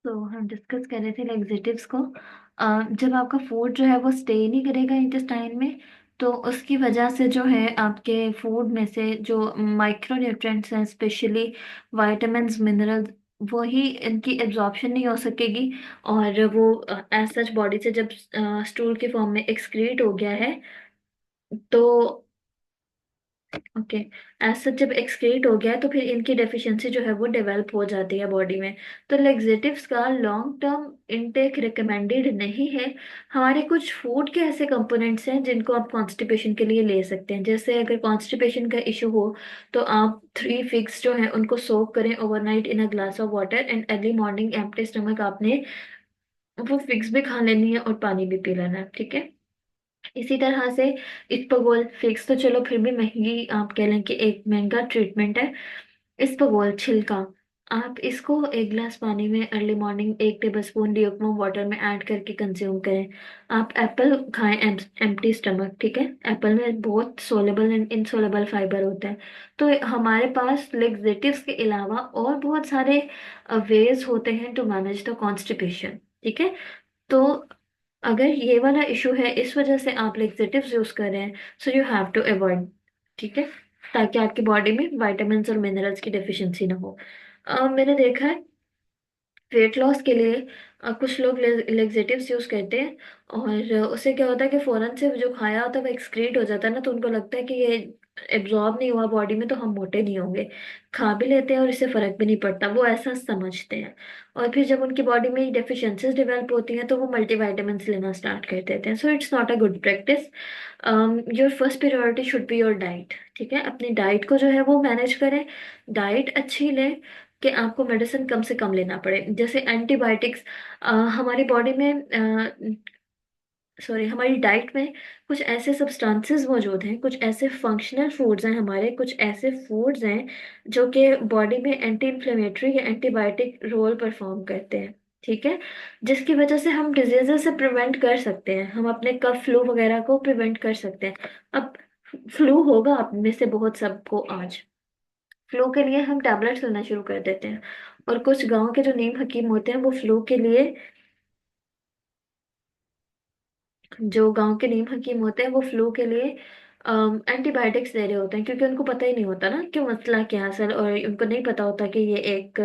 तो हम डिस्कस कर रहे थे लेक्सेटिव्स को। जब आपका फूड जो है वो स्टे नहीं करेगा इंटेस्टाइन में, तो उसकी वजह से जो है आपके फूड में से जो माइक्रो न्यूट्रिएंट्स हैं, स्पेशली विटामिन्स, मिनरल्स, वही इनकी एब्जॉर्प्शन नहीं हो सकेगी। और वो एज सच बॉडी से जब स्टूल के फॉर्म में एक्सक्रीट हो गया है, तो ओके, एज सच जब एक्सक्रीट हो गया है तो फिर इनकी डेफिशिएंसी जो है वो डेवलप हो जाती है बॉडी में। तो लेक्सेटिव्स का लॉन्ग टर्म इनटेक रिकमेंडेड नहीं है। हमारे कुछ फूड के ऐसे कंपोनेंट्स हैं जिनको आप कॉन्स्टिपेशन के लिए ले सकते हैं। जैसे अगर कॉन्स्टिपेशन का इशू हो तो आप 3 फिग्स जो हैं उनको सोक करें overnight in a glass of water, and early morning empty stomach आपने वो फिग्स भी खा लेनी है और पानी भी पी लेना है, ठीक है। इसी तरह से इस्पगोल फिक्स तो चलो फिर भी महंगी, आप कह लें कि एक महंगा ट्रीटमेंट है। इस्पगोल छिलका, आप इसको 1 गिलास पानी में अर्ली मॉर्निंग 1 टेबल स्पून डिओक्मो वाटर में ऐड करके कंज्यूम करें। आप एप्पल खाएं एम्प्टी स्टमक, ठीक है। एप्पल में बहुत सोलेबल एंड इनसोलेबल फाइबर होता है। तो हमारे पास लेक्सेटिव्स के अलावा और बहुत सारे वेज होते हैं टू मैनेज द कॉन्स्टिपेशन, ठीक है। तो अगर ये वाला इशू है, इस वजह से आप लेक्सेटिव्स यूज कर रहे हैं, so you have to avoid, ठीक है, ताकि आपकी बॉडी में विटामिन्स और मिनरल्स की डेफिशिएंसी ना हो। मैंने देखा है वेट लॉस के लिए कुछ लोग लेक्सेटिव्स यूज करते हैं, और उससे क्या होता है कि फौरन से जो खाया होता है वो एक्सक्रीट हो जाता है ना, तो उनको लगता है कि ये एब्जॉर्ब नहीं हुआ बॉडी में तो हम मोटे नहीं होंगे। खा भी लेते हैं और इससे फर्क भी नहीं पड़ता, वो ऐसा समझते हैं। और फिर जब उनकी बॉडी में डेफिशिएंसीज डेवलप होती हैं तो वो मल्टीविटामिन्स लेना स्टार्ट कर देते हैं। So it's not a good practice. Your first priority should be your diet, ठीक है। अपनी डाइट को जो है वो मैनेज करें, डाइट अच्छी लें कि आपको मेडिसिन कम से कम लेना पड़े। जैसे एंटीबायोटिक्स हमारी बॉडी में, सॉरी, हमारी डाइट में कुछ ऐसे सब्सटेंसेस मौजूद हैं, कुछ ऐसे फंक्शनल फूड्स हैं, हमारे कुछ ऐसे फूड्स हैं जो कि बॉडी में एंटी इन्फ्लेमेटरी या एंटीबायोटिक रोल परफॉर्म करते हैं, ठीक है। जिसकी वजह से हम डिजीजेस से प्रिवेंट कर सकते हैं, हम अपने कफ फ्लू वगैरह को प्रिवेंट कर सकते हैं। अब फ्लू होगा आप में से बहुत सबको आज, फ्लू के लिए हम टैबलेट्स लेना शुरू कर देते हैं। और कुछ गांव के जो नीम हकीम होते हैं वो फ्लू के लिए, जो गांव के नीम हकीम होते हैं वो फ्लू के लिए एंटीबायोटिक्स दे रहे होते हैं, क्योंकि उनको पता ही नहीं होता ना कि मसला क्या है असल, और उनको नहीं पता होता कि ये एक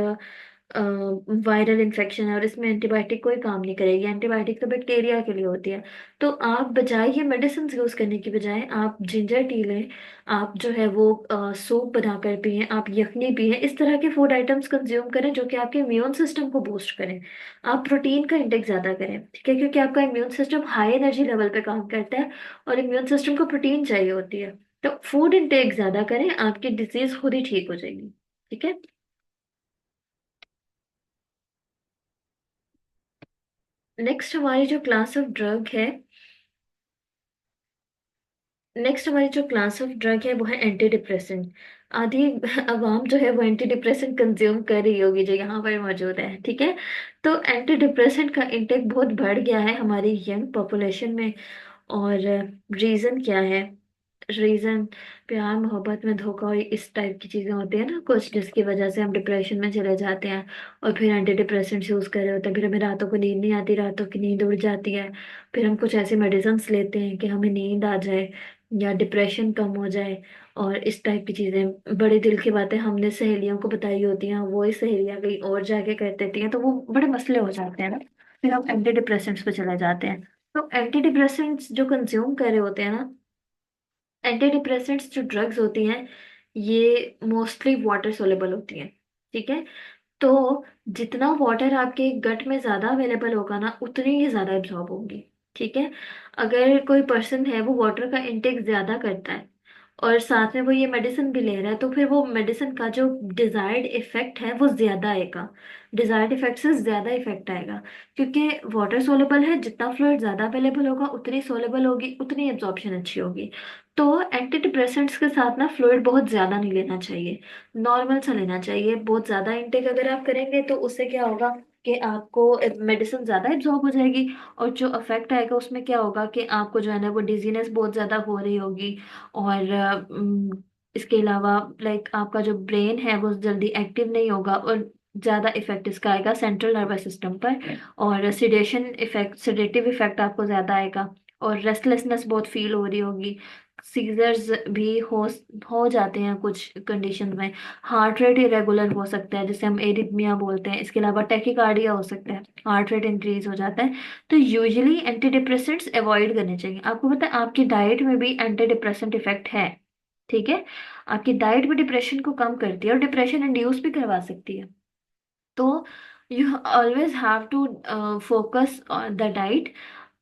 वायरल इन्फेक्शन है और इसमें एंटीबायोटिक कोई काम नहीं करेगी। एंटीबायोटिक तो बैक्टीरिया के लिए होती है। तो आप बजाय ये मेडिसिन यूज करने की बजाय आप जिंजर टी लें, आप जो है वो सूप बनाकर पिएं, आप यखनी पिएं, इस तरह के फूड आइटम्स कंज्यूम करें जो कि आपके इम्यून सिस्टम को बूस्ट करें। आप प्रोटीन का इंटेक ज्यादा करें, ठीक है, क्योंकि आपका immune system high energy level पे काम करता है और इम्यून सिस्टम को प्रोटीन चाहिए होती है। तो फूड इंटेक ज्यादा करें, आपकी डिजीज खुद ही ठीक हो जाएगी, ठीक है। नेक्स्ट हमारी जो क्लास ऑफ ड्रग है, नेक्स्ट हमारी जो क्लास ऑफ ड्रग है वो है एंटी डिप्रेसेंट। आधी अवाम जो है वो एंटी डिप्रेसेंट कंज्यूम कर रही होगी जो यहाँ पर मौजूद है, ठीक है। तो एंटी डिप्रेसेंट का इंटेक बहुत बढ़ गया है हमारी यंग पॉपुलेशन में। और रीजन क्या है? रीजन प्यार मोहब्बत में धोखा और इस टाइप की चीजें होती है ना कुछ, जिसकी वजह से हम डिप्रेशन में चले जाते हैं और फिर एंटी डिप्रेसेंट्स यूज कर रहे होते हैं, फिर हमें रातों को नींद नहीं आती, रातों की नींद उड़ जाती है। फिर हम कुछ ऐसी मेडिसिन लेते हैं कि हमें नींद आ जाए या डिप्रेशन कम हो जाए, और इस टाइप की चीजें। बड़ी दिल की बातें हमने सहेलियों को बताई होती हैं, वो ही सहेलियां कहीं और जाके कर देती हैं, तो वो बड़े मसले हो जाते हैं ना। फिर हम एंटी डिप्रेसेंट्स पे चले जाते हैं। तो एंटी डिप्रेसेंट्स जो कंज्यूम कर रहे होते हैं ना, एंटी डिप्रेसेंट्स जो ड्रग्स होती हैं ये मोस्टली वाटर सोलेबल होती हैं, ठीक है। तो जितना वाटर आपके गट में ज्यादा अवेलेबल होगा ना, उतनी ही ज्यादा एब्जॉर्ब होंगी, ठीक है। अगर कोई पर्सन है वो वाटर का इंटेक ज्यादा करता है और साथ में वो ये मेडिसिन भी ले रहा है, तो फिर वो मेडिसिन का जो डिजायर्ड इफेक्ट है वो ज्यादा आएगा, डिजायर्ड इफेक्ट से ज्यादा इफेक्ट आएगा। क्योंकि वाटर सोलेबल है, जितना फ्लूइड ज्यादा अवेलेबल होगा उतनी सोलेबल होगी, उतनी एब्जॉर्प्शन अच्छी होगी। तो एंटी डिप्रेसेंट्स के साथ ना फ्लूइड बहुत ज्यादा नहीं लेना चाहिए, नॉर्मल सा लेना चाहिए। बहुत ज्यादा इनटेक अगर आप करेंगे तो उससे क्या होगा कि आपको मेडिसिन ज्यादा एब्जॉर्ब हो जाएगी, और जो अफेक्ट आएगा उसमें क्या होगा कि आपको जो है ना वो डिजीनेस बहुत ज्यादा हो रही होगी। और इसके अलावा लाइक आपका जो ब्रेन है वो जल्दी एक्टिव नहीं होगा, और ज्यादा इफेक्ट इसका आएगा सेंट्रल नर्वस सिस्टम पर, और सिडेटिव इफेक्ट आपको ज्यादा आएगा, और रेस्टलेसनेस बहुत फील हो रही होगी। सीजर्स भी हो जाते हैं कुछ कंडीशन में। हार्ट रेट इरेगुलर हो सकता है, जिसे हम एरिथमिया बोलते हैं। इसके अलावा टैकीकार्डिया हो सकता है, हार्ट रेट इंक्रीज हो जाता है। तो यूजुअली एंटी डिप्रेसेंट्स अवॉइड करने चाहिए। आपको पता है आपकी डाइट में भी एंटी डिप्रेसेंट इफेक्ट है, ठीक है। आपकी डाइट भी डिप्रेशन को कम करती है और डिप्रेशन इंड्यूस भी करवा सकती है। तो you always have to focus on the diet.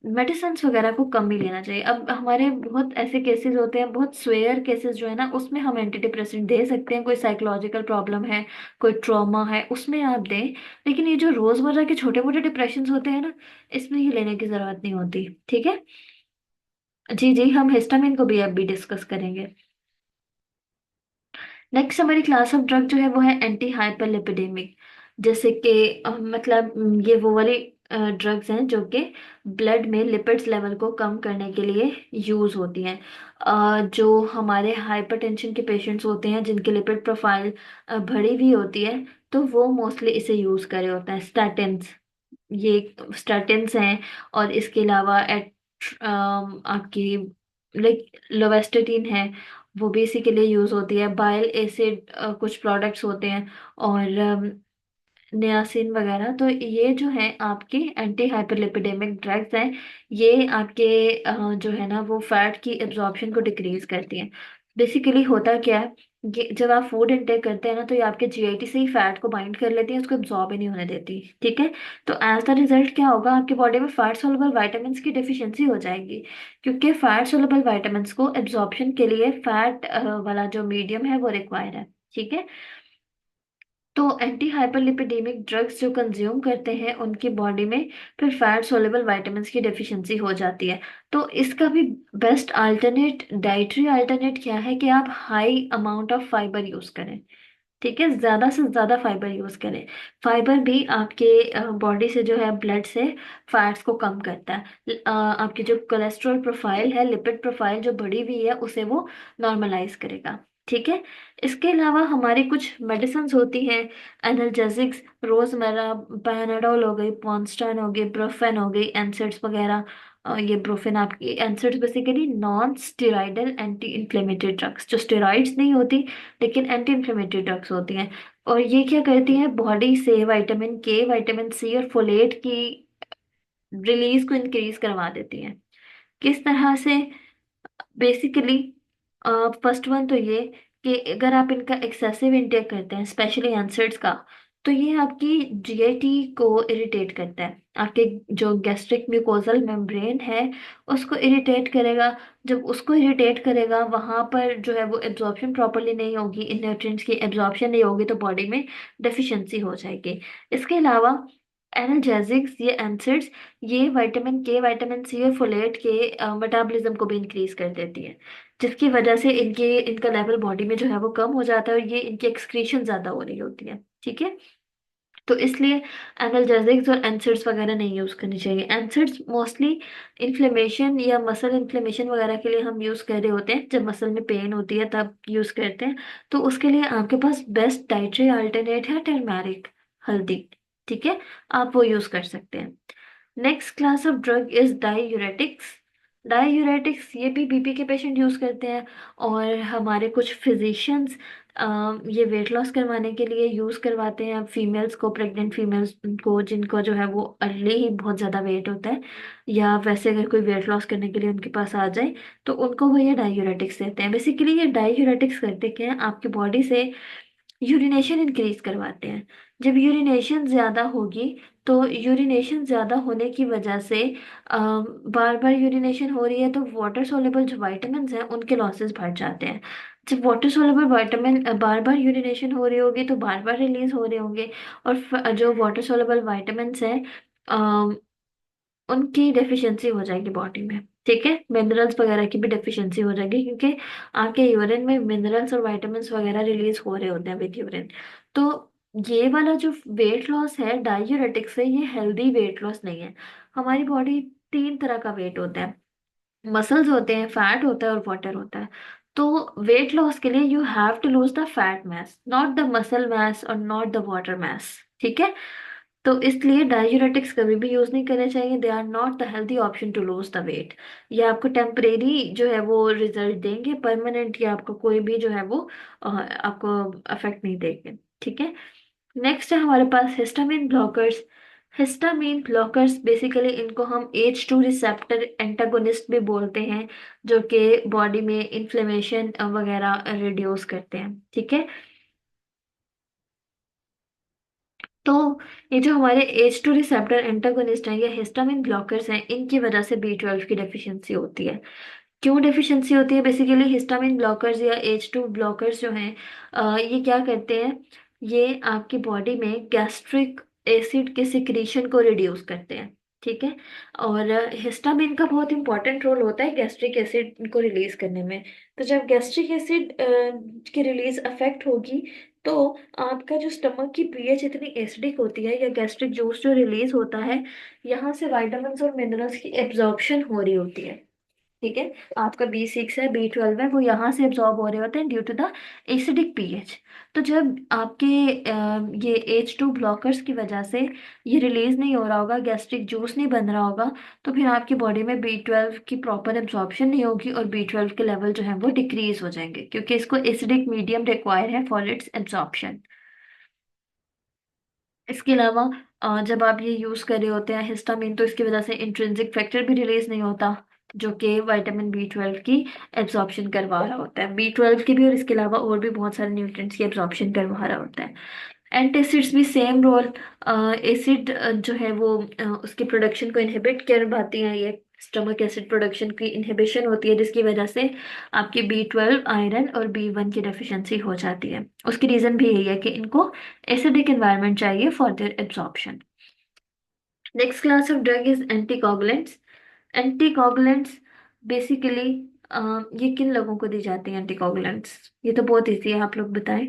Medicine वगैरह को कम ही लेना चाहिए। अब हमारे बहुत ऐसे केसेस होते हैं, बहुत स्वेयर केसेस जो है ना, उसमें हम एंटी डिप्रेसेंट दे सकते हैं। कोई साइकोलॉजिकल प्रॉब्लम है, कोई ट्रॉमा है, उसमें आप दें। लेकिन ये जो रोजमर्रा के छोटे मोटे डिप्रेशन होते हैं ना, इसमें ही लेने की जरूरत नहीं होती, ठीक है। जी जी, हम हिस्टामिन को भी अब भी डिस्कस करेंगे। नेक्स्ट हमारी क्लास ऑफ ड्रग जो है वो है एंटी हाइपरलिपिडेमिक। जैसे कि मतलब ये वो वाली ड्रग्स हैं जो कि ब्लड में लिपिड्स लेवल को कम करने के लिए यूज होती हैं। जो हमारे हाइपरटेंशन के पेशेंट्स होते हैं जिनकी लिपिड प्रोफाइल बढ़ी हुई होती है, तो वो मोस्टली इसे यूज करे होता है, स्टैटिन्स। ये स्टैटिन्स हैं। और इसके अलावा आपकी लाइक लोवेस्टेटिन है, वो भी इसी के लिए यूज होती है। बाइल एसिड कुछ प्रोडक्ट्स होते हैं, और नियासिन वगैरह। तो ये जो है आपके एंटी हाइपरलिपिडेमिक ड्रग्स हैं। ये आपके जो है ना वो फैट की एब्जॉर्प्शन को डिक्रीज करती हैं। बेसिकली होता क्या है, ये जब आप फूड इनटेक करते हैं ना, तो ये आपके जीआईटी से ही फैट को बाइंड कर लेती है, उसको एब्जॉर्ब ही नहीं होने देती, ठीक है। तो एज द रिजल्ट क्या होगा, आपके बॉडी में फैट सोलुबल वाइटामिन की डिफिशियंसी हो जाएगी। क्योंकि फैट सोलुबल वाइटामिन को एब्जॉर्प्शन के लिए फैट वाला जो मीडियम है वो रिक्वायर है, ठीक है। तो एंटी हाइपरलिपिडेमिक ड्रग्स जो कंज्यूम करते हैं उनकी बॉडी में फिर फैट सोलेबल विटामिन्स की डेफिशिएंसी हो जाती है। तो इसका भी बेस्ट अल्टरनेट, डाइटरी अल्टरनेट क्या है कि आप high amount of fibre use करें, ठीक है। ज्यादा से ज्यादा फाइबर यूज करें। फाइबर भी आपके बॉडी से जो है ब्लड से फैट्स को कम करता है। आपकी जो कोलेस्ट्रॉल प्रोफाइल है, लिपिड प्रोफाइल जो बढ़ी हुई है, उसे वो नॉर्मलाइज करेगा, ठीक है। इसके अलावा हमारी कुछ मेडिसिन होती हैं, एनाल्जेसिक्स, रोजमेरा, पैनाडोल हो गई, पॉन्स्टान हो गई, ब्रोफेन हो गई, एनसिड्स वगैरह। ये ब्रोफेन आपकी NSAIDs basically non steroidal anti inflammatory drugs, जो स्टेरॉइड्स नहीं होती लेकिन एंटी इन्फ्लेमेटरी ड्रग्स होती हैं। और ये क्या करती हैं, बॉडी से विटामिन के, विटामिन सी और फोलेट की रिलीज को इंक्रीज करवा देती हैं। किस तरह से, बेसिकली फर्स्ट वन तो ये कि अगर आप इनका एक्सेसिव इंटेक करते हैं, स्पेशली एनसिड्स का, तो ये आपकी जीआईटी को इरिटेट करता है। आपके जो गैस्ट्रिक म्यूकोजल मेम्ब्रेन है उसको इरिटेट करेगा। जब उसको इरिटेट करेगा, वहां पर जो है वो एब्जॉर्प्शन प्रॉपरली नहीं होगी, इन न्यूट्रिएंट्स की एब्जॉर्प्शन नहीं होगी, तो बॉडी में डेफिशिएंसी हो जाएगी। इसके अलावा एनाल्जेसिक्स, ये एनसिड्स, ये विटामिन के, विटामिन सी और फोलेट के मेटाबॉलिज्म को भी इंक्रीज कर देती है, जिसकी वजह से इनका लेवल बॉडी में जो है वो कम हो जाता है, और ये इनकी एक्सक्रीशन ज्यादा हो रही होती है, ठीक है। तो इसलिए एनाल्जेसिक्स और एनसिड्स वगैरह नहीं यूज करनी चाहिए। एनसिड्स मोस्टली इन्फ्लेमेशन या मसल इन्फ्लेमेशन वगैरह के लिए हम यूज कर रहे होते हैं, जब मसल में पेन होती है तब यूज करते हैं। तो उसके लिए आपके पास बेस्ट डाइटरी अल्टरनेट है टर्मेरिक, हल्दी, ठीक है। आप वो यूज कर सकते हैं। Next class of drug is diuretics. Diuretics ये भी बीपी के पेशेंट यूज करते हैं, और हमारे कुछ फिजिशियंस ये वेट लॉस करवाने के लिए यूज करवाते हैं फीमेल्स को, प्रेग्नेंट फीमेल्स को, जिनको जो है वो अर्ली ही बहुत ज्यादा वेट होता है, या वैसे अगर कोई वेट लॉस करने के लिए उनके पास आ जाए, तो उनको वो ये डाईयूरेटिक्स देते हैं। बेसिकली ये डाईयूरेटिक्स करते क्या है, आपकी बॉडी से यूरिनेशन इंक्रीज करवाते हैं। जब यूरिनेशन ज्यादा होगी, तो यूरिनेशन ज्यादा होने की वजह से बार बार यूरिनेशन हो रही है, तो वाटर सोलेबल जो वाइटामिन हैं उनके लॉसेस बढ़ जाते हैं। जब वाटर सोलेबल वाइटामिन बार बार यूरिनेशन हो रही होगी, तो बार बार रिलीज हो रहे होंगे, और जो वाटर सोलेबल वाइटामिन हैं उनकी डेफिशिएंसी हो जाएगी बॉडी में, ठीक है। मिनरल्स वगैरह की भी डेफिशिएंसी हो जाएगी, क्योंकि आपके यूरिन में मिनरल्स और विटामिन्स वगैरह रिलीज हो रहे होते हैं विद यूरिन। तो ये वाला जो वेट लॉस है डायूरेटिक से, ये हेल्दी वेट लॉस नहीं है। हमारी बॉडी तीन तरह का वेट होता है, मसल्स होते हैं, फैट होता है और वाटर होता है। तो वेट लॉस के लिए you have to lose the fat mass, not the muscle mass और नॉट द वाटर मास। ठीक है। तो इसलिए डाययूरेटिक्स कभी भी यूज नहीं करने चाहिए। They are not the healthy option to lose the weight. ये आपको टेम्परेरी जो है वो रिजल्ट देंगे, परमानेंट या आपको कोई भी जो है वो आपको अफेक्ट नहीं देंगे। ठीक है। नेक्स्ट है हमारे पास histamine blockers. Histamine blockers basically इनको हम H2 रिसेप्टर एंटागोनिस्ट भी बोलते हैं, जो कि बॉडी में इन्फ्लेमेशन वगैरह रिड्यूस करते हैं। ठीक है। तो ये जो हमारे H2 रिसेप्टर एंटागोनिस्ट हैं या हिस्टामिन ब्लॉकर्स हैं, इनकी वजह से B12 की डेफिशिएंसी होती है। क्यों डेफिशिएंसी होती है? बेसिकली हिस्टामिन ब्लॉकर्स या H2 ब्लॉकर्स जो हैं, ये क्या करते हैं, ये आपकी बॉडी में गैस्ट्रिक एसिड के सिक्रीशन को रिड्यूस करते हैं। ठीक है। और हिस्टामिन का बहुत इंपॉर्टेंट रोल होता है गैस्ट्रिक एसिड को रिलीज करने में। तो जब गैस्ट्रिक एसिड की रिलीज अफेक्ट होगी, तो आपका जो स्टमक की पीएच इतनी एसिडिक होती है, या गैस्ट्रिक जूस जो रिलीज होता है, यहाँ से विटामिन्स और मिनरल्स की एब्जॉर्प्शन हो रही होती है। ठीक है। आपका B6 है, B12 है, वो यहाँ से एब्जॉर्ब हो रहे होते हैं due to the acidic pH. तो जब आपके ये H2 ब्लॉकर्स की वजह से ये रिलीज नहीं हो रहा होगा, गैस्ट्रिक जूस नहीं बन रहा होगा, तो फिर आपकी बॉडी में B12 की प्रॉपर एब्जॉर्प्शन नहीं होगी और B12 के लेवल जो है वो डिक्रीज हो जाएंगे, क्योंकि इसको एसिडिक मीडियम रिक्वायर है फॉर इट्स एब्जॉर्प्शन। इसके अलावा जब आप ये यूज कर रहे होते हैं हिस्टामिन, तो इसकी वजह से इंट्रिंसिक फैक्टर भी रिलीज नहीं होता, जो कि विटामिन B12 की एब्जॉर्प्शन करवा रहा होता है। B12 की भी और इसके अलावा और भी बहुत सारे न्यूट्रिएंट्स की एब्जॉर्प्शन करवा रहा होता है। एंटासिड्स भी सेम रोल। एसिड जो है वो उसके प्रोडक्शन को इनहिबिट करवाती हैं। ये स्टमक एसिड प्रोडक्शन की इनहिबिशन होती है, जिसकी वजह से आपकी B12, आयरन और B1 की डेफिशिएंसी हो जाती है। उसकी रीजन भी यही है कि इनको एसिडिक एनवायरनमेंट चाहिए for their absorption. Next class of drug is anticoagulants. Anticoagulants basically ये किन लोगों को दी जाती है एंटीकोगुलेंट्स? ये तो बहुत इजी है, आप लोग बताएं।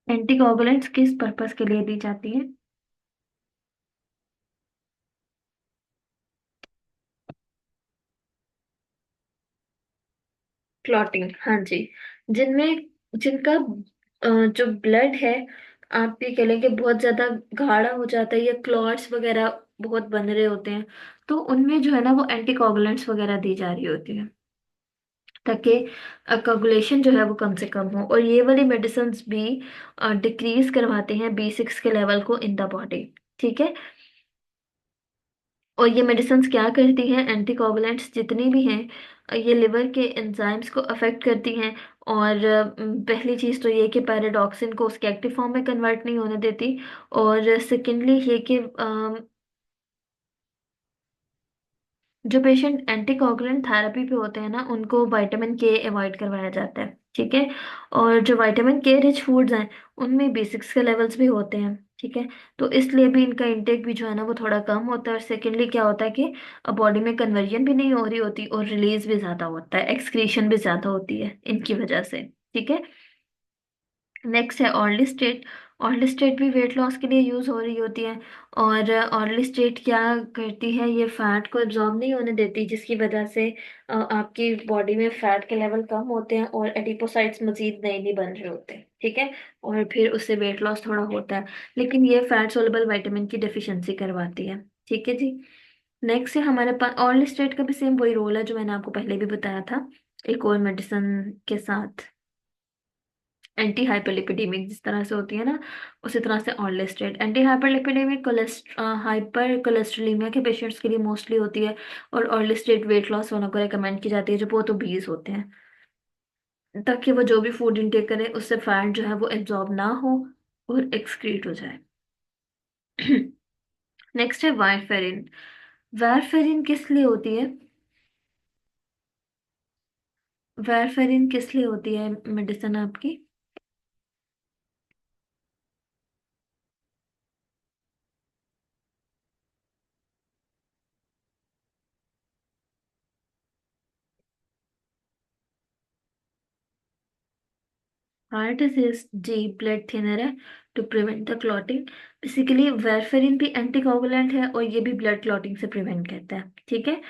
एंटीकोगुलेंट्स किस पर्पस के लिए दी जाती है? क्लॉटिंग, हाँ जी। जिनमें जिनका जो ब्लड है, आप ये कह लें कि बहुत ज्यादा गाढ़ा हो जाता है या क्लॉट्स वगैरह बहुत बन रहे होते हैं, तो उनमें जो है ना वो एंटीकोगुलेंट्स वगैरह दी जा रही होती है, ताकि कोगुलेशन जो है वो कम से कम हो। और ये वाली मेडिसिन भी डिक्रीज करवाते हैं B6 के लेवल को इन द बॉडी। ठीक है। और ये मेडिसिन क्या करती हैं, एंटीकोगुलेंट्स जितनी भी हैं, ये लिवर के एंजाइम्स को अफेक्ट करती हैं। और पहली चीज़ तो ये कि पैराडॉक्सिन को उसके एक्टिव फॉर्म में कन्वर्ट नहीं होने देती। और सेकेंडली ये कि जो पेशेंट एंटीकोगुलेंट थेरेपी पे होते हैं ना, उनको विटामिन के अवॉइड करवाया जाता है। ठीक है। और जो विटामिन के रिच फूड्स हैं, उनमें B6 के लेवल्स भी होते हैं। ठीक है। तो इसलिए भी इनका इंटेक भी जो है ना वो थोड़ा कम होता है। और सेकेंडली क्या होता है कि बॉडी में कन्वर्जन भी नहीं हो रही होती और रिलीज भी ज्यादा होता है, एक्सक्रीशन भी ज्यादा होती है इनकी वजह से। ठीक है। नेक्स्ट है ऑर्लिस्टेट। ऑर्लिस्टेट भी वेट लॉस के लिए यूज हो रही होती है। और ऑर्लिस्टेट क्या करती है, ये फैट को एब्जॉर्ब नहीं होने देती, जिसकी वजह से आपकी बॉडी में फैट के लेवल कम होते हैं और एडिपोसाइट्स मजीद नए नहीं बन रहे होते। ठीक है। और फिर उससे वेट लॉस थोड़ा होता है, लेकिन ये फैट सोल्युबल विटामिन की डेफिशिएंसी करवाती है। ठीक है जी। नेक्स्ट है हमारे पास ऑर्लिस्टेट का भी सेम वही रोल है जो मैंने आपको पहले भी बताया था, एक और मेडिसिन के साथ। एंटी हाइपरलिपिडेमिक जिस तरह से होती है ना, उसी तरह से ऑर्लिस्टेट एंटी हाइपरलिपिडेमिक हाइपर कोलेस्ट्रोलीमिया के पेशेंट्स के लिए मोस्टली होती है। और ऑर्लिस्टेट वेट लॉस होने को रिकमेंड की जाती है जो बहुत ओबीज होते हैं, ताकि वो जो भी फूड इनटेक करें उससे फैट जो है वो एब्जॉर्ब ना हो और एक्सक्रीट हो जाए। नेक्स्ट है वारफेरिन। वारफेरिन किस लिए होती है? वारफेरिन किस लिए होती है मेडिसिन आपकी? हार्ट डिजीज जी, ब्लड थिनर है to prevent the clotting. Basically warfarin भी एंटीकोगुलेंट है और ये भी ब्लड क्लॉटिंग से प्रिवेंट करता है, ठीक है।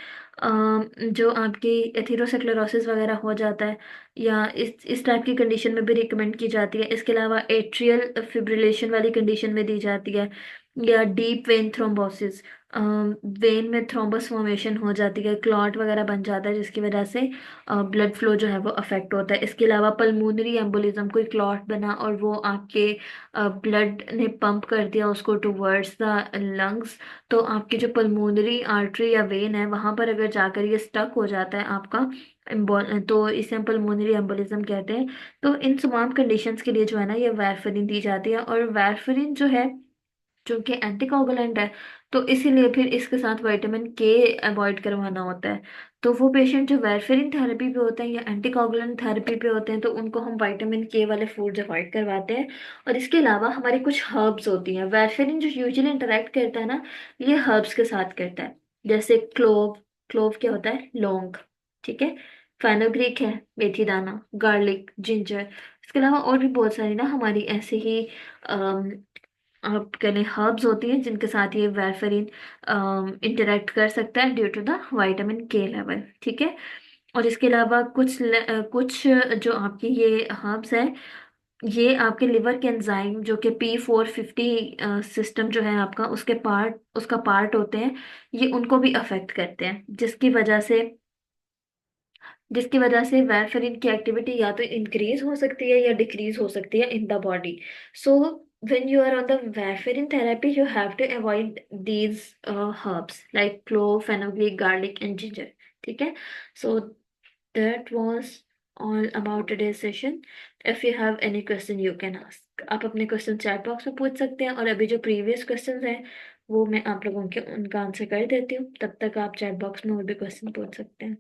जो आपकी एथेरोस्क्लेरोसिस वगैरह हो जाता है या इस टाइप की कंडीशन में भी रिकमेंड की जाती है। इसके अलावा एट्रियल फिब्रिलेशन वाली कंडीशन में दी जाती है, या डीप वेन थ्रोम्बोसिस, वेन में थ्रोम्बस फॉर्मेशन हो जाती है, क्लॉट वगैरह बन जाता है जिसकी वजह से ब्लड फ्लो जो है वो अफेक्ट होता है। इसके अलावा पल्मोनरी एम्बोलिज्म, कोई क्लॉट बना और वो आपके ब्लड ने पंप कर दिया उसको टुवर्ड्स द लंग्स, तो आपकी जो पल्मोनरी आर्टरी या वेन है वहां पर अगर जाकर ये स्टक हो जाता है आपका तो इसे हम पल्मोनरी एम्बोलिज्म कहते हैं। तो इन तमाम कंडीशंस के लिए जो है ना ये वारफेरिन दी जाती है। और वारफेरिन जो है जो कि एंटीकोगुलेंट है, तो इसीलिए फिर इसके साथ विटामिन के अवॉइड करवाना होता है। तो वो पेशेंट जो वारफेरिन थेरेपी पे होते हैं या एंटीकोगुलेंट थेरेपी पे होते हैं तो उनको हम विटामिन के वाले फूड्स अवॉइड करवाते हैं। और इसके अलावा हमारी कुछ हर्ब्स होती हैं। वारफेरिन जो यूजुअली इंटरेक्ट करता है ना, ये हर्ब्स के साथ करता है। जैसे क्लोव, क्लोव क्या होता है, लौंग, ठीक है। फेनुग्रीक है, मेथी दाना, गार्लिक, जिंजर। इसके अलावा और भी बहुत सारी ना हमारी ऐसे ही आप कह लें हर्ब्स होती हैं जिनके साथ ये वारफेरिन इंटरेक्ट कर सकता है ड्यू टू द विटामिन के लेवल, ठीक है। और इसके अलावा कुछ जो आपकी ये हर्ब्स है, ये आपके लिवर के एंजाइम जो कि P450 सिस्टम जो है आपका उसका पार्ट होते हैं, ये उनको भी अफेक्ट करते हैं, जिसकी वजह से वारफेरिन की एक्टिविटी या तो इंक्रीज हो सकती है या डिक्रीज हो सकती है in the body. So when you are on the warfarin therapy you have to avoid these herbs like clove, fenugreek, garlic and ginger, ठीक है। So that was all about today's session. If you have any question you can ask, आप अपने question chat box में पूछ सकते हैं और अभी जो प्रीवियस क्वेश्चंस हैं वो मैं आप लोगों के उनका आंसर कर देती हूँ, तब तक आप चैट बॉक्स में और भी क्वेश्चन पूछ सकते हैं।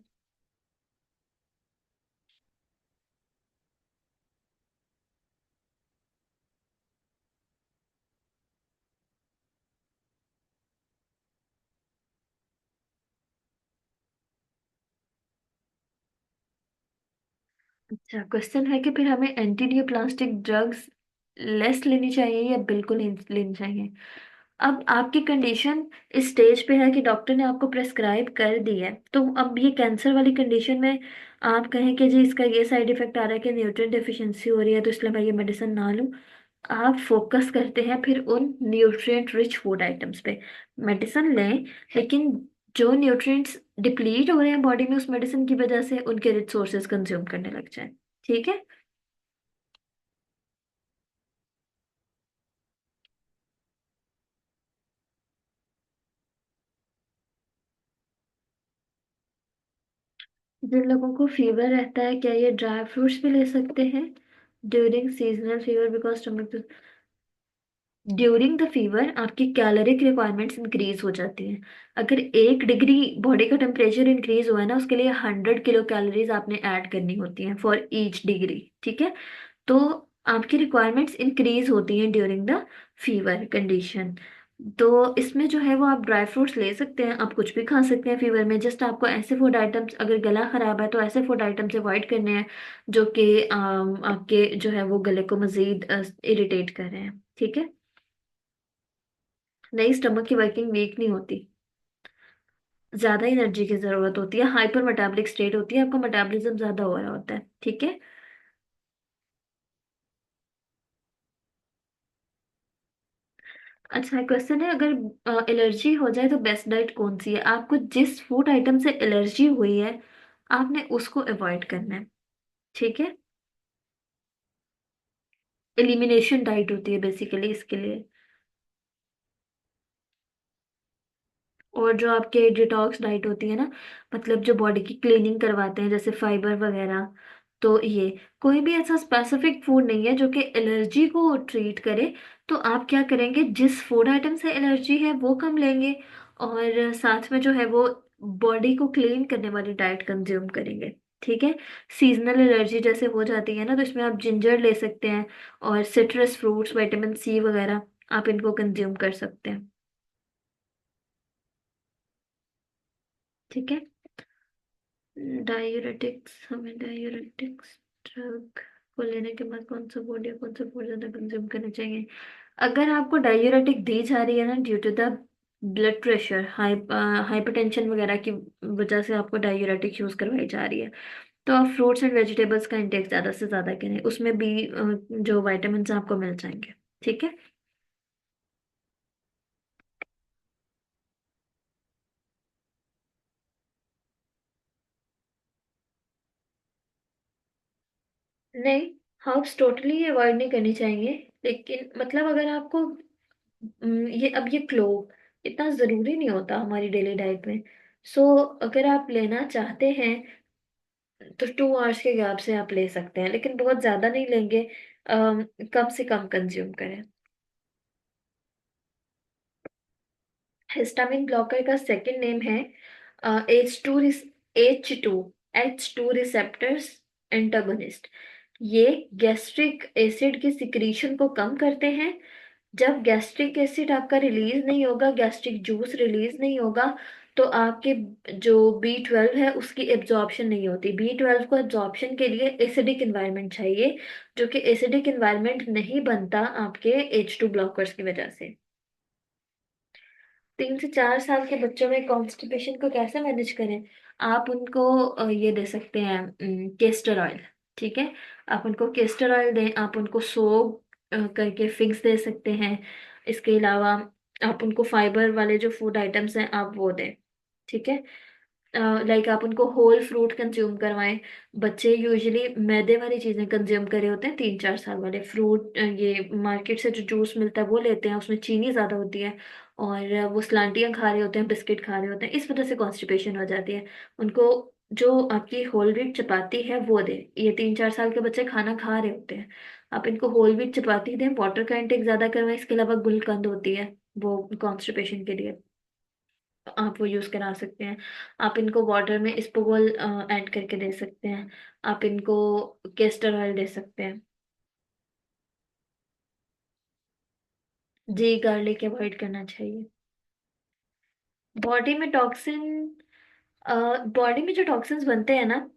अच्छा, क्वेश्चन है कि फिर हमें एंटीडियोप्लास्टिक ड्रग्स लेस लेनी चाहिए या बिल्कुल नहीं लेनी चाहिए। अब आपकी कंडीशन इस स्टेज पे है कि डॉक्टर ने आपको प्रेस्क्राइब कर दी है, तो अब ये कैंसर वाली कंडीशन में आप कहें कि जी इसका ये साइड इफेक्ट आ रहा है कि न्यूट्रिएंट डेफिशिएंसी हो रही है तो इसलिए मैं ये मेडिसिन ना लूं। आप फोकस करते हैं फिर उन न्यूट्रिएंट रिच फूड आइटम्स पे, मेडिसिन लें, लेकिन जो न्यूट्रिएंट्स डिप्लीट हो रहे हैं बॉडी में उस मेडिसिन की वजह से उनके रिच सोर्सेज कंज्यूम करने लग जाए, ठीक है। जिन लोगों को फीवर रहता है क्या ये ड्राई फ्रूट्स भी ले सकते हैं during seasonal fever, because stomach, during the fever आपकी कैलोरिक रिक्वायरमेंट्स इंक्रीज हो जाती हैं। अगर 1 डिग्री बॉडी का टेम्परेचर इंक्रीज हुआ है ना, उसके लिए 100 किलो कैलोरीज आपने ऐड करनी होती हैं फॉर ईच डिग्री, ठीक है। तो आपकी रिक्वायरमेंट्स इंक्रीज होती हैं ड्यूरिंग द फीवर कंडीशन। तो इसमें जो है वो आप ड्राई फ्रूट्स ले सकते हैं, आप कुछ भी खा सकते हैं फीवर में। जस्ट आपको ऐसे फूड आइटम्स, अगर गला खराब है तो ऐसे फूड आइटम्स अवॉइड करने हैं जो कि आपके जो है वो गले को मजीद इरिटेट कर रहे हैं, ठीक है। नहीं, स्टमक की वर्किंग वीक नहीं होती, ज्यादा एनर्जी की जरूरत होती है, हाइपर मेटाबॉलिक स्टेट होती है, आपका मेटाबॉलिज्म ज्यादा हो रहा होता है, ठीक है। अच्छा, क्वेश्चन है अगर एलर्जी हो जाए तो बेस्ट डाइट कौन सी है। आपको जिस फूड आइटम से एलर्जी हुई है आपने उसको अवॉइड करना है, ठीक है। एलिमिनेशन डाइट होती है बेसिकली इसके लिए। और जो आपके डिटॉक्स डाइट होती है ना, मतलब जो बॉडी की क्लीनिंग करवाते हैं जैसे फाइबर वगैरह, तो ये कोई भी ऐसा स्पेसिफिक फूड नहीं है जो कि एलर्जी को ट्रीट करे। तो आप क्या करेंगे, जिस फूड आइटम से एलर्जी है वो कम लेंगे और साथ में जो है वो बॉडी को क्लीन करने वाली डाइट कंज्यूम करेंगे, ठीक है। सीजनल एलर्जी जैसे हो जाती है ना, तो इसमें आप जिंजर ले सकते हैं और सिट्रस फ्रूट्स, विटामिन सी वगैरह, आप इनको कंज्यूम कर सकते हैं, ठीक है। डायूरेटिक्स, हमें डायूरेटिक्स ड्रग, को लेने के बाद कौन सा फूड या कौन सा फूड ज्यादा कंज्यूम करना चाहिए? अगर आपको डायूरेटिक दी जा रही है ना due to the blood pressure, hypertension वगैरह की वजह से आपको डायूरेटिक यूज करवाई जा रही है, तो आप फ्रूट्स एंड वेजिटेबल्स का इंटेक ज्यादा से ज्यादा करें, उसमें भी जो वाइटामिन आपको मिल जाएंगे। ठीक है। नहीं, हर्ब्स टोटली अवॉइड नहीं करनी चाहिए, लेकिन मतलब अगर आपको ये अब ये क्लोव इतना जरूरी नहीं होता हमारी डेली डाइट में। सो अगर आप लेना चाहते हैं तो 2 आवर्स के गैप से आप ले सकते हैं, लेकिन बहुत ज्यादा नहीं लेंगे। कम से कम कंज्यूम करें। हिस्टामिन ब्लॉकर का सेकंड नेम है H2 रिसेप्टर्स एंटागोनिस्ट। ये गैस्ट्रिक एसिड की सिक्रीशन को कम करते हैं। जब गैस्ट्रिक एसिड आपका रिलीज नहीं होगा, गैस्ट्रिक जूस रिलीज नहीं होगा, तो आपके जो B12 है उसकी एब्जॉर्प्शन नहीं होती। B12 को एब्जॉर्प्शन के लिए एसिडिक इन्वायरमेंट चाहिए, जो कि एसिडिक इन्वायरमेंट नहीं बनता आपके H2 ब्लॉकर्स की वजह से। 3 से 4 साल के बच्चों में कॉन्स्टिपेशन को कैसे मैनेज करें? आप उनको ये दे सकते हैं, केस्टर ऑयल। ठीक है। आप उनको केस्टर ऑयल दें, आप उनको सोक करके फिक्स दे सकते हैं। इसके अलावा आप उनको फाइबर वाले जो फूड आइटम्स हैं आप वो दें। ठीक है। लाइक आप उनको होल फ्रूट कंज्यूम करवाएं। बच्चे यूजुअली मैदे वाली चीजें कंज्यूम कर रहे होते हैं 3 4 साल वाले। फ्रूट ये मार्केट से जो जूस मिलता है वो लेते हैं, उसमें चीनी ज्यादा होती है, और वो सलांटियाँ खा रहे होते हैं, बिस्किट खा रहे होते हैं, इस वजह से कॉन्स्टिपेशन हो जाती है। उनको जो आपकी होल व्हीट चपाती है वो दे। ये 3 4 साल के बच्चे खाना खा रहे होते हैं। आप इनको होल व्हीट चपाती दें, वाटर का इंटेक ज्यादा करवाएं। इसके अलावा गुलकंद होती है वो कॉन्स्टिपेशन के लिए, आप वो यूज करा सकते हैं। आप इनको वाटर में इसबगोल ऐड करके दे सकते हैं। आप इनको केस्टर ऑयल दे सकते हैं। जी, गार्लिक अवॉइड करना चाहिए। बॉडी में टॉक्सिन बॉडी में जो टॉक्सिन्स बनते हैं ना,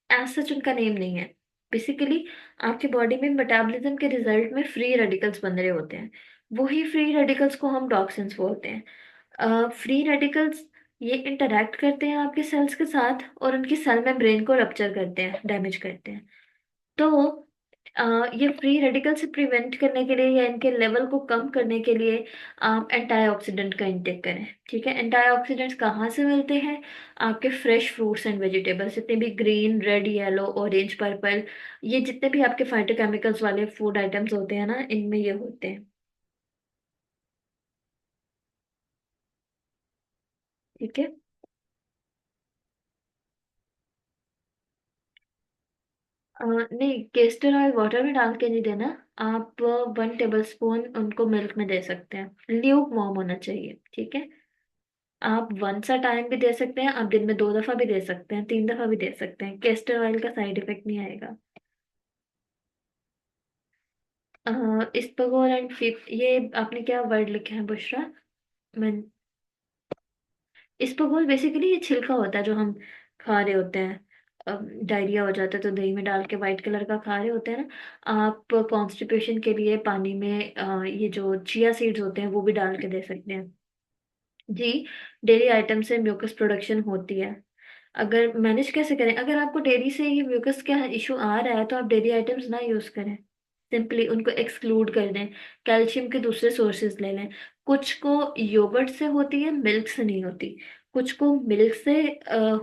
एज सच उनका नेम नहीं है। बेसिकली आपकी बॉडी में मेटाबॉलिज्म के रिजल्ट में फ्री रेडिकल्स बन रहे होते हैं। वही फ्री रेडिकल्स को हम टॉक्सिन्स बोलते हैं। फ्री रेडिकल्स ये इंटरेक्ट करते हैं आपके सेल्स के साथ, और उनकी सेल मेम्ब्रेन को रप्चर करते हैं, डैमेज करते हैं। तो अ, ये फ्री रेडिकल से प्रिवेंट करने के लिए या इनके लेवल को कम करने के लिए आप एंटीऑक्सीडेंट का इंटेक करें। ठीक है। एंटीऑक्सीडेंट्स कहाँ से मिलते हैं? आपके फ्रेश फ्रूट्स एंड वेजिटेबल्स, जितने भी green, red, yellow, orange, purple, ये जितने भी आपके फाइटोकेमिकल्स वाले फूड आइटम्स होते हैं ना, इनमें ये होते हैं। ठीक है। नहीं, केस्टर ऑयल वाटर में डाल के नहीं देना। आप 1 टेबल स्पून उनको मिल्क में दे सकते हैं। ल्यूक वार्म होना चाहिए। ठीक है। आप 1 सा टाइम भी दे सकते हैं, आप दिन में 2 दफा भी दे सकते हैं, 3 दफा भी दे सकते हैं। केस्टर ऑयल का साइड इफेक्ट नहीं आएगा। इस्बगोल एंड फिग, ये आपने क्या वर्ड लिखे हैं बुशरा? मैं इसबगोल बेसिकली ये छिलका होता है जो हम खा रहे होते हैं। डायरिया हो जाता है तो दही में डाल के वाइट कलर का खा रहे होते हैं ना। आप कॉन्स्टिपेशन के लिए पानी में ये जो चिया सीड्स होते हैं वो भी डाल के दे सकते हैं। जी, डेयरी आइटम से म्यूकस प्रोडक्शन होती है। अगर मैनेज कैसे करें? अगर आपको डेयरी से ही म्यूकस का इशू आ रहा है तो आप डेयरी आइटम्स ना यूज करें। सिंपली उनको एक्सक्लूड कर दें। कैल्शियम के दूसरे सोर्सेज ले लें। कुछ को योगर्ट से होती है, मिल्क से नहीं होती। कुछ को मिल्क से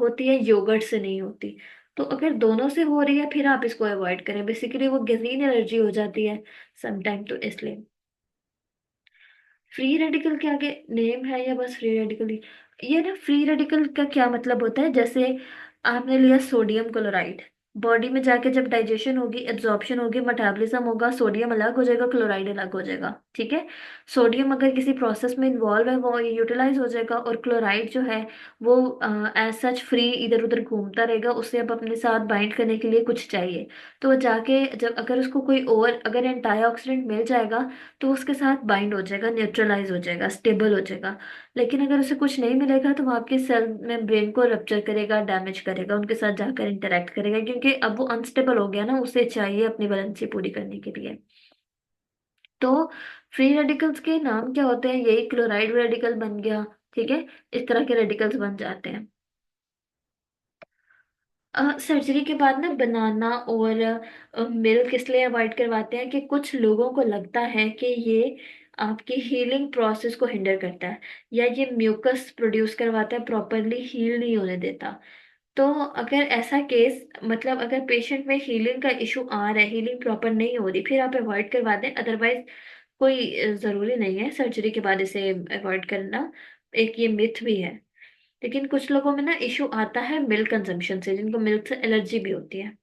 होती है, योगर्ट से नहीं होती। तो अगर दोनों से हो रही है फिर आप इसको अवॉइड करें। बेसिकली वो गैसीन एलर्जी हो जाती है समटाइम, तो इसलिए। फ्री रेडिकल के आगे नेम है या बस फ्री रेडिकल ही? ये ना, फ्री रेडिकल का क्या मतलब होता है, जैसे आपने लिया सोडियम क्लोराइड, बॉडी में जाके जब डाइजेशन होगी, एब्जॉर्प्शन होगी, मेटाबॉलिज्म होगा, सोडियम अलग हो जाएगा, क्लोराइड अलग हो जाएगा। ठीक है। सोडियम अगर किसी प्रोसेस में इन्वॉल्व है वो यूटिलाइज हो जाएगा, और क्लोराइड जो है वो एज सच फ्री इधर उधर घूमता रहेगा। उसे अब अपने साथ बाइंड करने के लिए कुछ चाहिए, तो वो जाके जब अगर उसको कोई और अगर एंटीऑक्सीडेंट मिल जाएगा तो उसके साथ बाइंड हो जाएगा, न्यूट्रलाइज हो जाएगा, स्टेबल हो जाएगा। लेकिन अगर उसे कुछ नहीं मिलेगा तो वो आपके सेल में ब्रेन को रप्चर करेगा, डैमेज करेगा, उनके साथ जाकर इंटरेक्ट करेगा, क्योंकि अब वो अनस्टेबल हो गया ना, उसे चाहिए अपनी वैलेंसी पूरी करने के लिए। तो फ्री रेडिकल्स के नाम क्या होते हैं? यही क्लोराइड रेडिकल बन गया। ठीक है, इस तरह के रेडिकल्स बन जाते हैं। सर्जरी के बाद ना बनाना और मिल्क इसलिए अवॉइड करवाते हैं कि कुछ लोगों को लगता है कि ये आपकी हीलिंग प्रोसेस को हिंडर करता है, या ये म्यूकस प्रोड्यूस करवाता है, प्रॉपरली हील नहीं होने देता। तो अगर ऐसा केस, मतलब अगर पेशेंट में हीलिंग का इशू आ रहा है, हीलिंग प्रॉपर नहीं हो रही, फिर आप अवॉइड करवा दें। अदरवाइज कोई जरूरी नहीं है सर्जरी के बाद इसे अवॉइड करना। एक ये मिथ भी है। लेकिन कुछ लोगों में ना इशू आता है मिल्क कंजम्पशन से, जिनको मिल्क से एलर्जी भी होती है।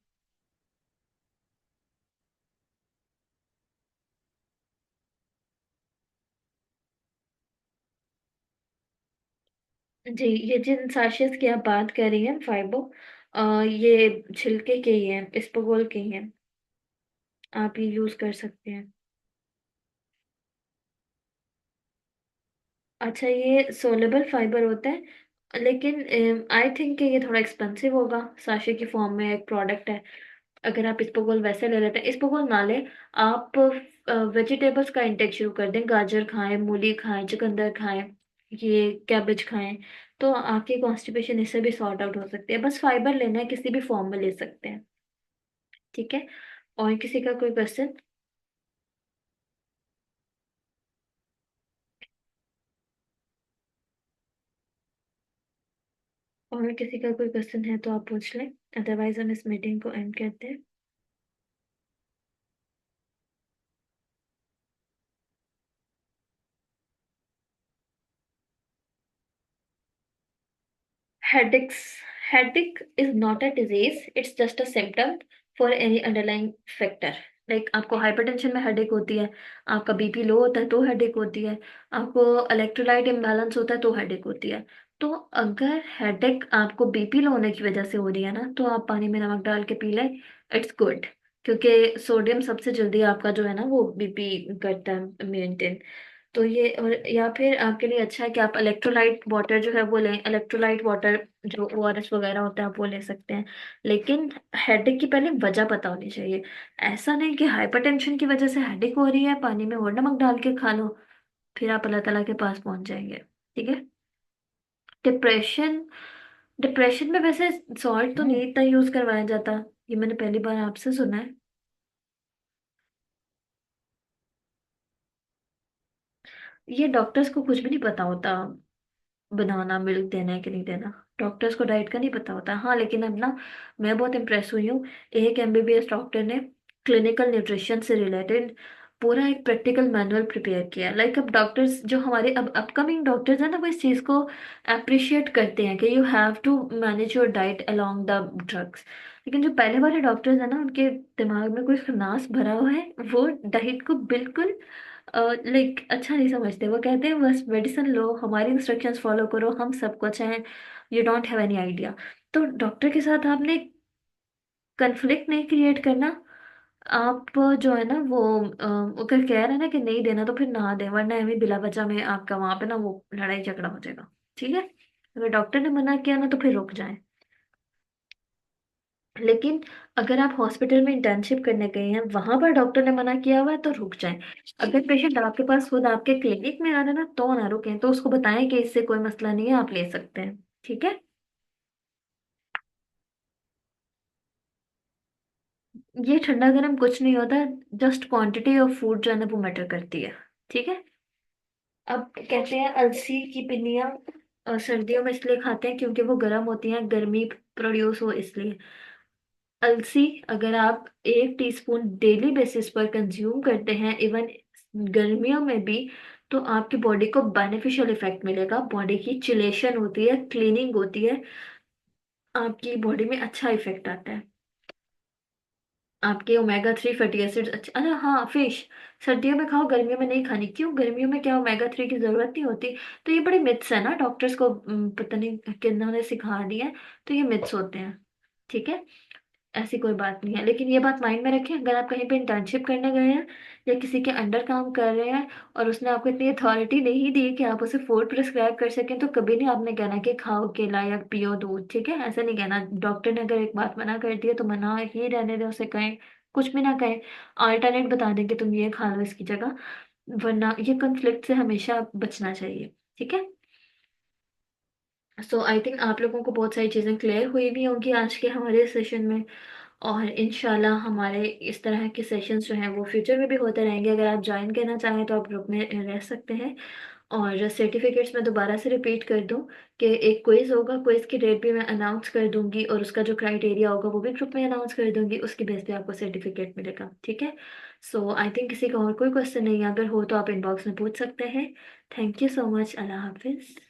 जी, ये जिन साशेस की आप बात कर रही हैं फाइबो, ये छिलके के ही हैं, इसबगोल के ही हैं। आप ये यूज कर सकते हैं। अच्छा, ये सोलेबल फाइबर होता है, लेकिन आई थिंक कि ये थोड़ा एक्सपेंसिव होगा। साशे की फॉर्म में एक प्रोडक्ट है। अगर आप इसबगोल वैसे ले लेते हैं, इसबगोल ना ले, आप वेजिटेबल्स का इंटेक शुरू कर दें। गाजर खाएं, मूली खाएं, चुकंदर खाएं, ये कैबेज खाएं। तो आपकी कॉन्स्टिपेशन इससे भी सॉर्ट आउट हो सकती है। बस फाइबर लेना है, किसी भी फॉर्म में ले सकते हैं। ठीक है। और किसी का कोई क्वेश्चन? और किसी का कोई क्वेश्चन है तो आप पूछ लें, अदरवाइज हम इस मीटिंग को एंड करते हैं। Headaches. Headache is not a disease. It's just a symptom for any underlying factor. Like आपको हाइपरटेंशन में हेडेक होती है, आपका बीपी लो होता है तो हेडेक होती है, आपको इलेक्ट्रोलाइट इम्बैलेंस होता है तो हेडेक होती है। तो अगर हेडेक आपको बीपी लो होने की वजह से हो रही है ना, तो आप पानी में नमक डाल के पी लें। It's good. क्योंकि सोडियम सबसे जल्दी आपका जो है ना वो बीपी करता है मेंटेन। तो ये, और या फिर आपके लिए अच्छा है कि आप इलेक्ट्रोलाइट वाटर जो है वो लें। इलेक्ट्रोलाइट वाटर जो ओआरएस वगैरह होता है आप वो ले सकते हैं। लेकिन हेडेक की पहले वजह पता होनी चाहिए। ऐसा नहीं कि हाइपरटेंशन की वजह से हेडेक हो रही है, पानी में और नमक डाल के खा लो, फिर आप अल्लाह ताला के पास पहुंच जाएंगे। ठीक है। डिप्रेशन। डिप्रेशन में वैसे सॉल्ट तो नहीं इतना यूज करवाया जाता। ये मैंने पहली बार आपसे सुना है। ये डॉक्टर्स को कुछ भी नहीं पता होता, बनाना मिल्क देना है कि नहीं देना। डॉक्टर्स को डाइट का नहीं पता होता। हाँ, लेकिन अब ना मैं बहुत इम्प्रेस हुई हूँ। एक एमबीबीएस डॉक्टर ने क्लिनिकल न्यूट्रिशन से रिलेटेड पूरा एक प्रैक्टिकल मैनुअल प्रिपेयर किया। लाइक अब डॉक्टर्स जो हमारे अब अपकमिंग डॉक्टर्स हैं ना, वो इस चीज़ को अप्रिशिएट करते हैं कि you have to manage your diet along the drugs. लेकिन जो पहले वाले डॉक्टर्स हैं ना, उनके दिमाग में कोई खन्नास भरा हुआ है। वो डाइट को बिल्कुल लाइक अच्छा नहीं समझते। वो कहते हैं बस मेडिसिन लो, हमारी इंस्ट्रक्शंस फॉलो करो, हम सब कुछ हैं, you don't have any idea. तो डॉक्टर के साथ आपने कन्फ्लिक्ट नहीं क्रिएट करना। आप जो है ना वो अगर कह रहे हैं ना कि नहीं देना, तो फिर ना दें, वरना एवं बिला वजह में आपका वहां पे ना वो लड़ाई झगड़ा हो जाएगा। ठीक है। अगर डॉक्टर ने मना किया ना, तो फिर रुक जाएं। लेकिन अगर आप हॉस्पिटल में इंटर्नशिप करने गए हैं, वहां पर डॉक्टर ने मना किया हुआ है, तो रुक जाएं। अगर पेशेंट आपके पास खुद आपके क्लिनिक में आ रहा है ना, तो ना रुकें। तो उसको बताएं कि इससे कोई मसला नहीं है, आप ले सकते हैं। ठीक है। ये ठंडा गर्म कुछ नहीं होता। जस्ट क्वांटिटी ऑफ फूड जो है ना वो मैटर करती है। ठीक है। अब कहते हैं अलसी की पिन्नियाँ सर्दियों में इसलिए खाते हैं क्योंकि वो गर्म होती हैं, गर्मी प्रोड्यूस हो इसलिए। अलसी अगर आप 1 टीस्पून डेली बेसिस पर कंज्यूम करते हैं, इवन गर्मियों में भी, तो आपकी बॉडी को बेनिफिशियल इफेक्ट मिलेगा। बॉडी की चिलेशन होती है, क्लीनिंग होती है, आपकी बॉडी में अच्छा इफेक्ट आता है। आपके ओमेगा 3 फैटी एसिड्स अच्छे। अच्छा हाँ, फिश सर्दियों में खाओ, गर्मियों में नहीं खानी। क्यों? गर्मियों में क्या ओमेगा 3 की जरूरत नहीं होती। तो ये बड़े मिथ्स है ना, डॉक्टर्स को पता नहीं किन्होंने सिखा दिया है। तो ये मिथ्स होते हैं। ठीक है। ऐसी कोई बात नहीं है, लेकिन ये बात माइंड में रखें, अगर आप कहीं पे इंटर्नशिप करने गए हैं या किसी के अंडर काम कर रहे हैं और उसने आपको इतनी अथॉरिटी नहीं दी कि आप उसे फूड प्रिस्क्राइब कर सकें, तो कभी नहीं आपने कहना कि खाओ केला या पियो दूध, ठीक है? ऐसा नहीं कहना। डॉक्टर ने अगर एक बात मना कर दी है तो मना ही रहने दें, उसे कहें, कुछ भी ना कहें, अल्टरनेट बता दें कि तुम ये खा लो इसकी जगह। वरना ये कॉन्फ्लिक्ट से हमेशा बचना चाहिए, ठीक है? सो आई थिंक आप लोगों को बहुत सारी चीज़ें क्लियर हुई भी होंगी आज के हमारे सेशन में। और इंशाल्लाह हमारे इस तरह के सेशंस जो हैं वो फ्यूचर में भी होते रहेंगे। अगर आप ज्वाइन करना चाहें तो आप ग्रुप में रह सकते हैं। और सर्टिफिकेट्स में दोबारा से रिपीट कर दूं कि एक क्विज़ होगा, क्विज़ की डेट भी मैं अनाउंस कर दूंगी और उसका जो क्राइटेरिया होगा वो भी ग्रुप में अनाउंस कर दूंगी, उसकी बेस पे आपको सर्टिफिकेट मिलेगा, ठीक है? सो आई थिंक किसी का और कोई क्वेश्चन नहीं है, अगर हो तो आप इनबॉक्स में पूछ सकते हैं। Thank you so much. अल्लाह हाफिज़।